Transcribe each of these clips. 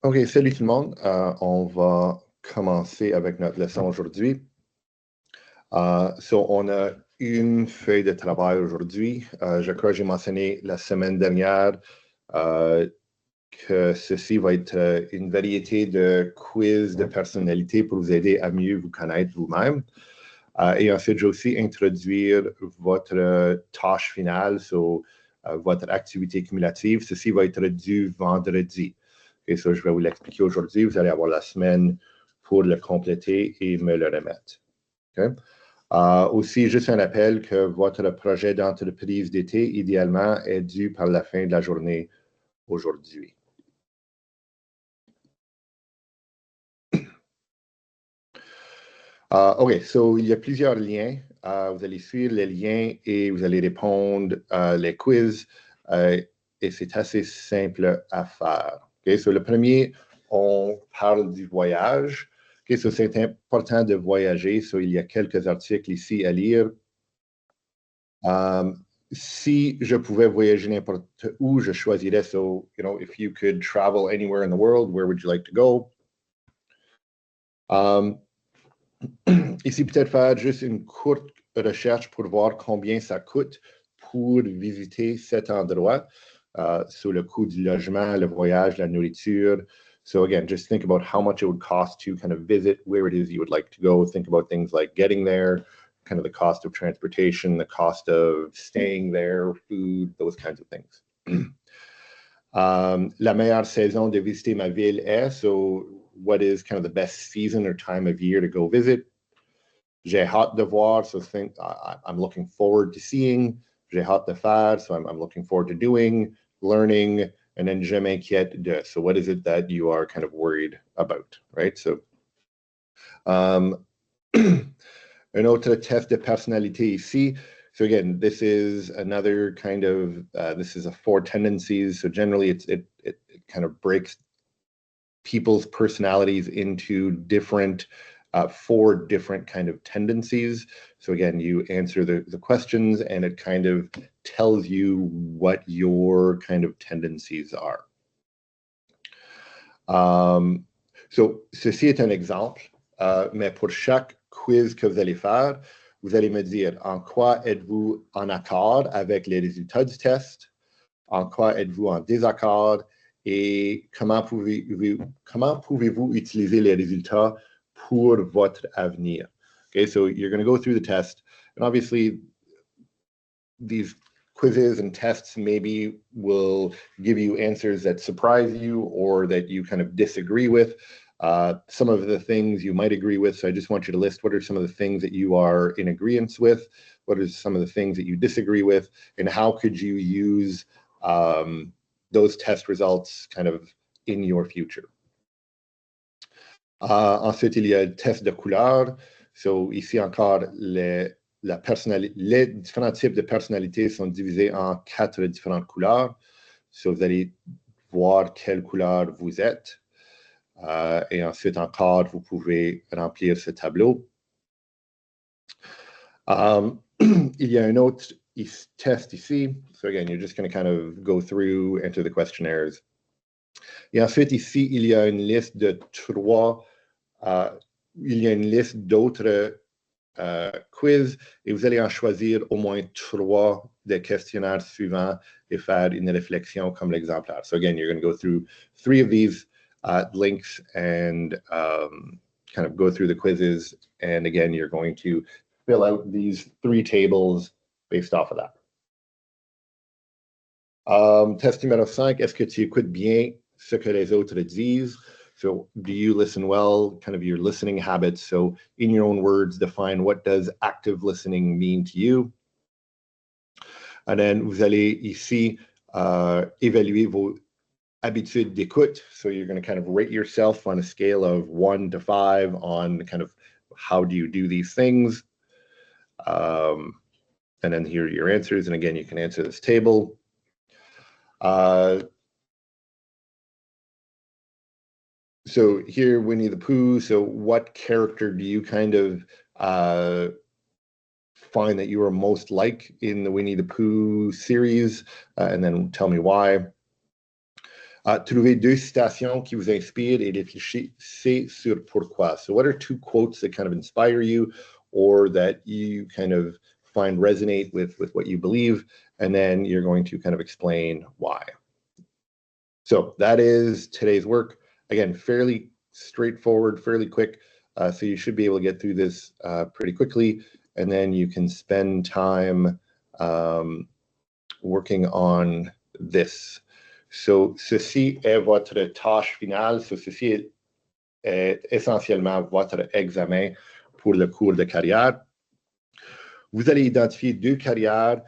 OK, salut tout le monde. On va commencer avec notre leçon aujourd'hui. On a une feuille de travail aujourd'hui. Je crois que j'ai mentionné la semaine dernière que ceci va être une variété de quiz de personnalité pour vous aider à mieux vous connaître vous-même. Et ensuite, je vais aussi introduire votre tâche finale, votre activité cumulative. Ceci va être du vendredi. Et ça, je vais vous l'expliquer aujourd'hui. Vous allez avoir la semaine pour le compléter et me le remettre. Okay? Aussi, juste un appel que votre projet d'entreprise d'été, idéalement, est dû par la fin de la journée aujourd'hui. OK, il y a plusieurs liens. Vous allez suivre les liens et vous allez répondre les quiz. Et c'est assez simple à faire. Okay? Le premier, on parle du voyage. Okay? C'est important de voyager. Il y a quelques articles ici à lire. Si je pouvais voyager n'importe où, je choisirais. If you could travel anywhere in the world, where would you like to go? Ici, peut-être faire juste une courte recherche pour voir combien ça coûte pour visiter cet endroit, sur le coût du logement, le voyage, la nourriture. So again, just think about how much it would cost to kind of visit where it is you would like to go. Think about things like getting there, kind of the cost of transportation, the cost of staying there, food, those kinds of things. La meilleure saison de visiter ma ville est, so what is kind of the best season or time of year to go visit? J'ai hâte de voir, so I'm looking forward to seeing. J'ai hâte de faire, so I'm looking forward to doing, learning, and then je m'inquiète de. So what is it that you are kind of worried about, right? So, un autre test de personnalité ici. So again, this is another kind of, this is a 4 tendencies. So generally it kind of breaks people's personalities into different 4 different kind of tendencies. So again, you answer the questions and it kind of tells you what your kind of tendencies are. Ceci est un exemple, mais pour chaque quiz que vous allez faire, vous allez me dire en quoi êtes-vous en accord avec les résultats du test, en quoi êtes-vous en désaccord et comment pouvez-vous utiliser les résultats pour votre avenir. Okay, so you're going to go through the test, and obviously these quizzes and tests maybe will give you answers that surprise you or that you kind of disagree with. Some of the things you might agree with, so I just want you to list what are some of the things that you are in agreement with, what are some of the things that you disagree with, and how could you use those test results kind of in your future. Ensuite, il y a le test de couleur. So, ici encore, les différents types de personnalités sont divisés en 4 différentes couleurs. So, vous allez voir quelle couleur vous êtes. Et ensuite, encore, vous pouvez remplir ce tableau. Il y a un autre test ici. So, again, you're just going to kind of go through, enter the questionnaires. Et ensuite, ici, il y a une liste de 3, il y a une liste d'autres quiz et vous allez en choisir au moins 3 des questionnaires suivants et faire une réflexion comme l'exemplaire. So again, you're going to go through 3 of these links and kind of go through the quizzes. And again, you're going to fill out these 3 tables based off of that. Test numéro 5, est-ce que tu écoutes bien ce que les autres disent? So do you listen well, kind of your listening habits? So in your own words, define what does active listening mean to you? And then vous allez ici évaluer vos habitudes d'écoute. So you're going to kind of rate yourself on a scale of 1 to 5 on kind of how do you do these things. And then here are your answers. And again, you can answer this table. So here, Winnie the Pooh. So what character do you kind of find that you are most like in the Winnie the Pooh series? And then tell me why. Trouvez deux citations qui vous inspirent et réfléchissez sur pourquoi. So what are two quotes that kind of inspire you or that you kind of find resonate with what you believe? And then you're going to kind of explain why. So that is today's work. Again, fairly straightforward, fairly quick. So you should be able to get through this pretty quickly. And then you can spend time working on this. So, ceci est votre tâche finale. So, ceci est essentiellement votre examen pour le cours de carrière. Vous allez identifier deux carrières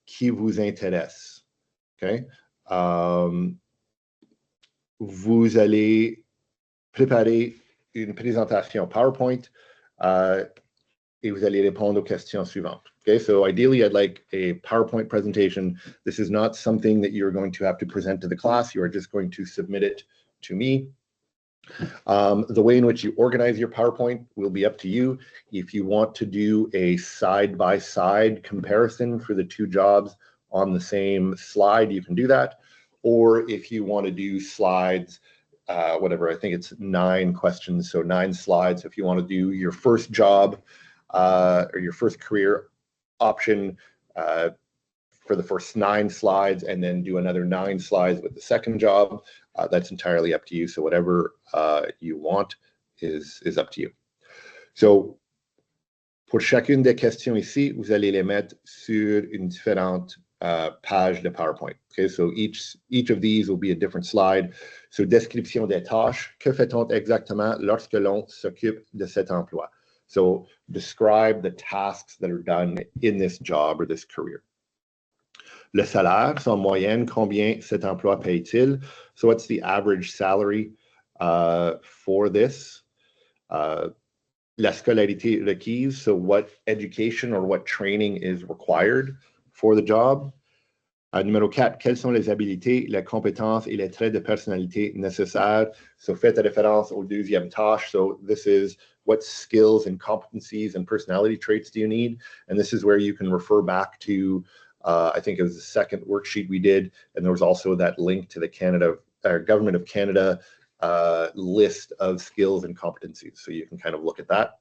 qui vous intéressent. Okay? Vous allez préparer une présentation PowerPoint et vous allez répondre aux questions suivantes. Okay, so ideally, I'd like a PowerPoint presentation. This is not something that you're going to have to present to the class. You are just going to submit it to me. The way in which you organize your PowerPoint will be up to you. If you want to do a side-by-side comparison for the two jobs on the same slide, you can do that. Or if you want to do slides, whatever, I think it's 9 questions, so 9 slides. If you want to do your first job or your first career option for the first 9 slides and then do another 9 slides with the second job, that's entirely up to you. So whatever you want is up to you. So pour chacune des questions ici, vous allez les mettre sur une différente page de PowerPoint. Okay, so each of these will be a different slide. So description des tâches, que fait-on exactement lorsque l'on s'occupe de cet emploi? So describe the tasks that are done in this job or this career. Le salaire, so en moyenne, combien cet emploi paye-t-il? So what's the average salary for this? La scolarité requise, so what education or what training is required for the job. Numéro 4, quelles sont les habiletés, les compétences et les traits de personnalité nécessaires? So faites référence au deuxième tâche. So this is what skills and competencies and personality traits do you need? And this is where you can refer back to, I think it was the second worksheet we did, and there was also that link to the Government of Canada list of skills and competencies. So you can kind of look at that.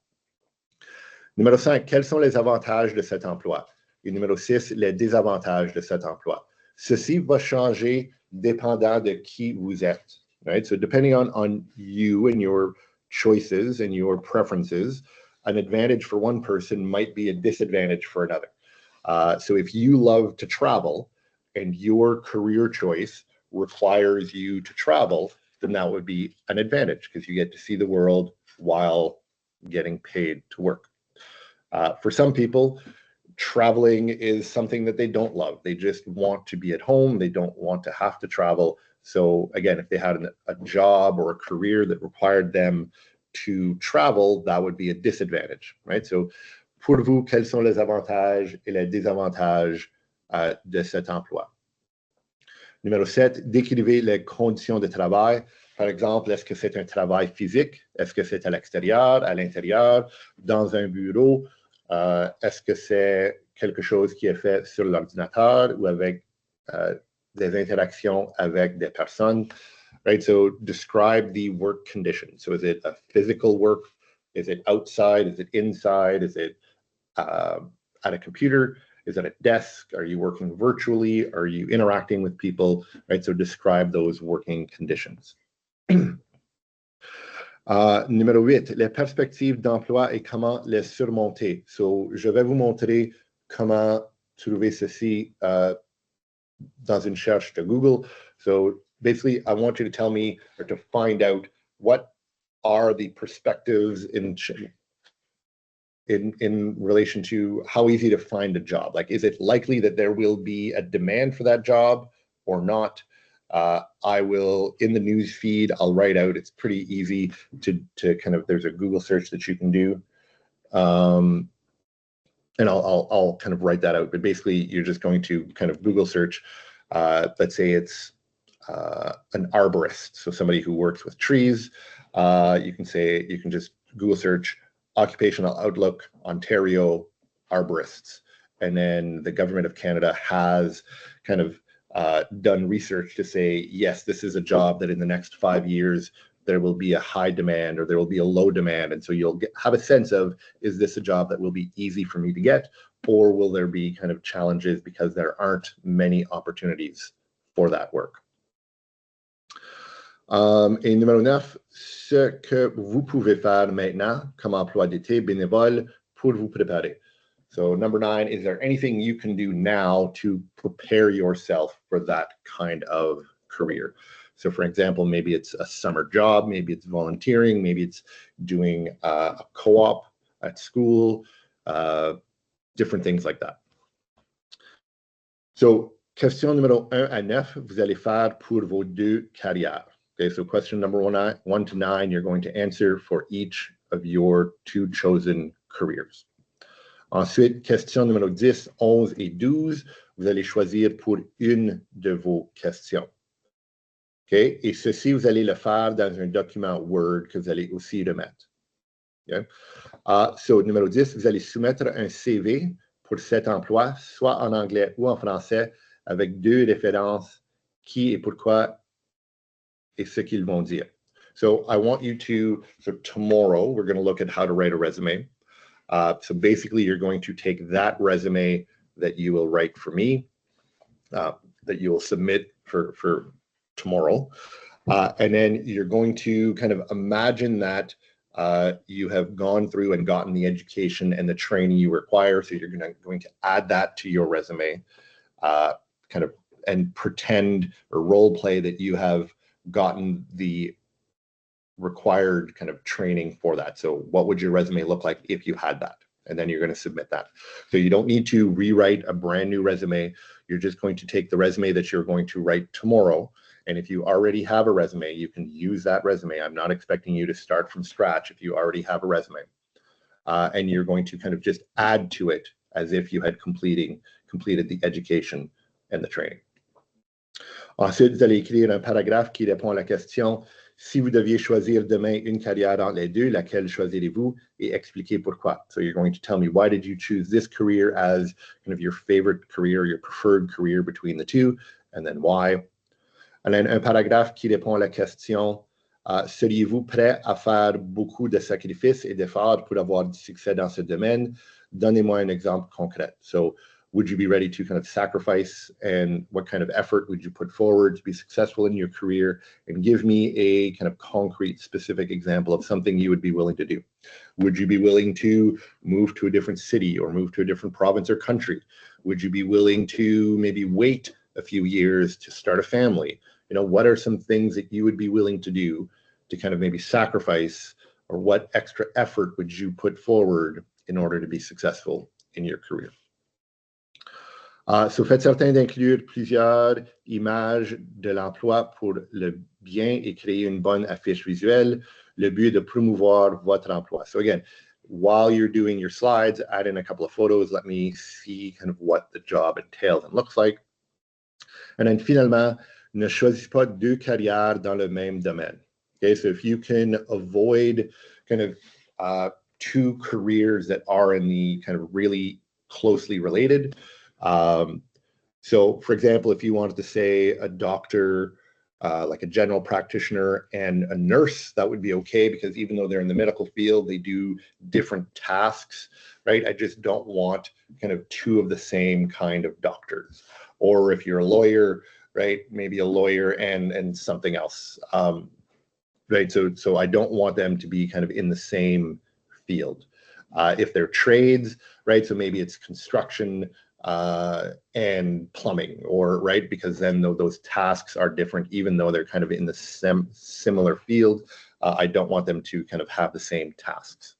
Numéro 5, quels sont les avantages de cet emploi? Et numéro 6, les désavantages de cet emploi. Ceci va changer dépendant de qui vous êtes, right? So depending on you and your choices and your preferences, an advantage for one person might be a disadvantage for another. So if you love to travel and your career choice requires you to travel, then that would be an advantage because you get to see the world while getting paid to work. For some people, traveling is something that they don't love. They just want to be at home. They don't want to have to travel. So again, if they had a job or a career that required them to travel, that would be a disadvantage, right? So pour vous, quels sont les avantages et les désavantages de cet emploi? Numéro 7, décrivez les conditions de travail. Par exemple, est-ce que c'est un travail physique? Est-ce que c'est à l'extérieur, à l'intérieur, dans un bureau? Est-ce que c'est quelque chose qui est fait sur l'ordinateur ou avec des interactions avec des personnes? Right, so describe the work condition. So is it a physical work? Is it outside? Is it inside? Is it at a computer? Is it a desk? Are you working virtually? Are you interacting with people? Right, so describe those working conditions. Numéro 8, les perspectives d'emploi et comment les surmonter. So, je vais vous montrer comment trouver ceci dans une recherche de Google. So, basically, I want you to tell me or to find out what are the perspectives in relation to how easy to find a job. Like, is it likely that there will be a demand for that job or not? I will, in the news feed, I'll write out, it's pretty easy to kind of, there's a Google search that you can do. And I'll kind of write that out, but basically you're just going to kind of Google search, let's say it's an arborist. So somebody who works with trees, you can just Google search Occupational Outlook, Ontario arborists. And then the Government of Canada has kind of done research to say, yes, this is a job that in the next 5 years, there will be a high demand or there will be a low demand. And so you'll have a sense of, is this a job that will be easy for me to get, or will there be kind of challenges because there aren't many opportunities for that work? Et numéro 9, ce que vous pouvez faire maintenant comme emploi d'été bénévole pour vous préparer. So number 9, is there anything you can do now to prepare yourself for that kind of career? So for example, maybe it's a summer job, maybe it's volunteering, maybe it's doing a co-op at school, different things like that. So question numéro 1 à 9, vous allez faire pour vos 2 carrières. Okay, so question number 1 to 9, you're going to answer for each of your 2 chosen careers. Ensuite, question numéro 10, 11 et 12, vous allez choisir pour une de vos questions. Okay? Et ceci, vous allez le faire dans un document Word que vous allez aussi remettre. Okay? So, numéro 10, vous allez soumettre un CV pour cet emploi, soit en anglais ou en français, avec 2 références, qui et pourquoi et ce qu'ils vont dire. So, I want you to, so tomorrow, we're going to look at how to write a resume. So basically, you're going to take that resume that you will write for me, that you will submit for tomorrow, and then you're going to kind of imagine that you have gone through and gotten the education and the training you require. So you're going to add that to your resume, kind of, and pretend or role play that you have gotten the required kind of training for that. So what would your resume look like if you had that? And then you're going to submit that. So you don't need to rewrite a brand new resume. You're just going to take the resume that you're going to write tomorrow. And if you already have a resume, you can use that resume. I'm not expecting you to start from scratch if you already have a resume. And you're going to kind of just add to it as if you had completed the education and the training. Ensuite, vous allez écrire un paragraphe qui répond à la question: si vous deviez choisir demain une carrière entre les 2, laquelle choisirez-vous, et expliquer pourquoi. So you're going to tell me, why did you choose this career as kind of your favorite career, your preferred career between the 2, and then why. And then un paragraphe qui répond à la question: seriez-vous prêt à faire beaucoup de sacrifices et d'efforts pour avoir du succès dans ce domaine? Donnez-moi un exemple concret. So would you be ready to kind of sacrifice, and what kind of effort would you put forward to be successful in your career? And give me a kind of concrete, specific example of something you would be willing to do. Would you be willing to move to a different city or move to a different province or country? Would you be willing to maybe wait a few years to start a family? You know, what are some things that you would be willing to do to kind of maybe sacrifice, or what extra effort would you put forward in order to be successful in your career? So faites certain d'inclure plusieurs images de l'emploi pour le bien et créer une bonne affiche visuelle. Le but est de promouvoir votre emploi. So again, while you're doing your slides, add in a couple of photos. Let me see kind of what the job entails and looks like. And then finalement, ne choisissez pas 2 carrières dans le même domaine. Okay, so if you can avoid kind of 2 careers that are in the kind of really closely related. So for example, if you wanted to say a doctor, like a general practitioner, and a nurse, that would be okay, because even though they're in the medical field, they do different tasks, right? I just don't want kind of 2 of the same kind of doctors. Or if you're a lawyer, right, maybe a lawyer and something else, right? So I don't want them to be kind of in the same field. If they're trades, right, so maybe it's construction, and plumbing, or right, because then those tasks are different, even though they're kind of in the similar field. I don't want them to kind of have the same tasks.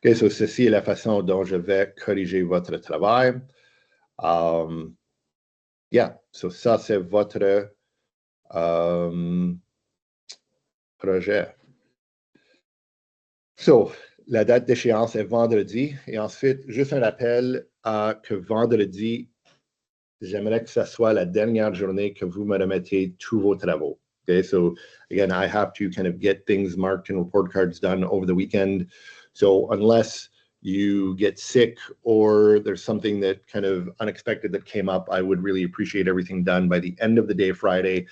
Okay, so ceci est la façon dont je vais corriger votre travail. Yeah, so ça c'est votre projet. So la date d'échéance est vendredi, et ensuite, juste un rappel que vendredi, j'aimerais que ça soit la dernière journée que vous me remettez tous vos travaux. Okay, so again, I have to kind of get things marked and report cards done over the weekend. So unless you get sick, or there's something that kind of unexpected that came up, I would really appreciate everything done by the end of the day Friday.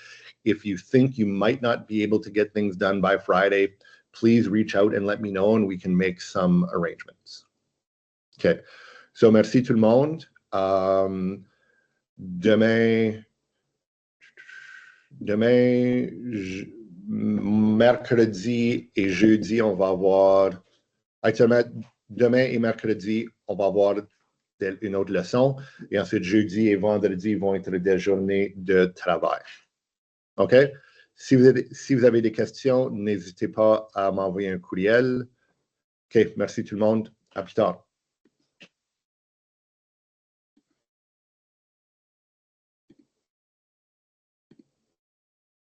If you think you might not be able to get things done by Friday, please reach out and let me know, and we can make some arrangements. OK. So, merci tout le monde. Demain, mercredi et jeudi, on va avoir... Actuellement, demain et mercredi, on va avoir une autre leçon. Et ensuite, jeudi et vendredi vont être des journées de travail. OK? Si vous avez des questions, n'hésitez pas à m'envoyer un courriel. OK, merci tout le monde. À plus tard.